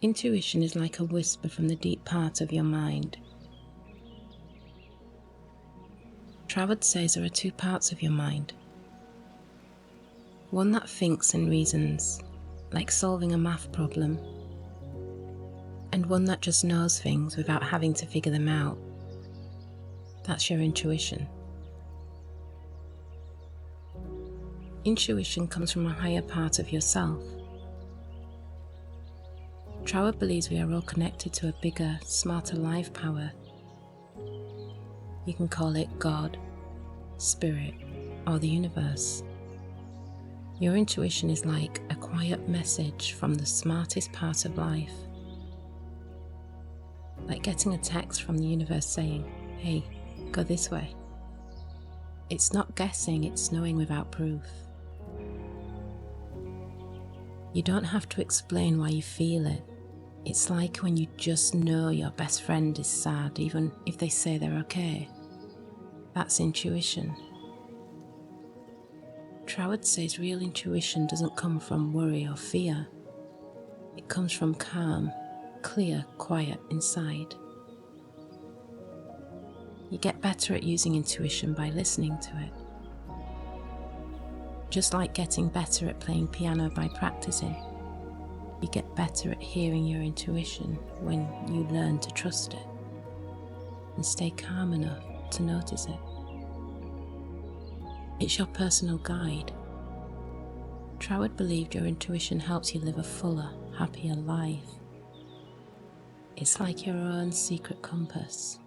Intuition is like a whisper from the deep part of your mind. Troward says there are two parts of your mind. One that thinks and reasons, like solving a math problem, and one that just knows things without having to figure them out. That's your intuition. Intuition comes from a higher part of yourself. Troward believes we are all connected to a bigger, smarter life power. You can call it God, Spirit, or the universe. Your intuition is like a quiet message from the smartest part of life. Like getting a text from the universe saying, "Hey, go this way." It's not guessing, it's knowing without proof. You don't have to explain why you feel it. It's like when you just know your best friend is sad, even if they say they're okay. That's intuition. Troward says real intuition doesn't come from worry or fear. It comes from calm, clear, quiet inside. You get better at using intuition by listening to it. Just like getting better at playing piano by practicing, you get better at hearing your intuition when you learn to trust it and stay calm enough to notice it. It's your personal guide. Troward believed your intuition helps you live a fuller, happier life. It's like your own secret compass,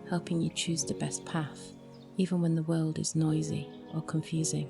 helping you choose the best path, even when the world is noisy or confusing.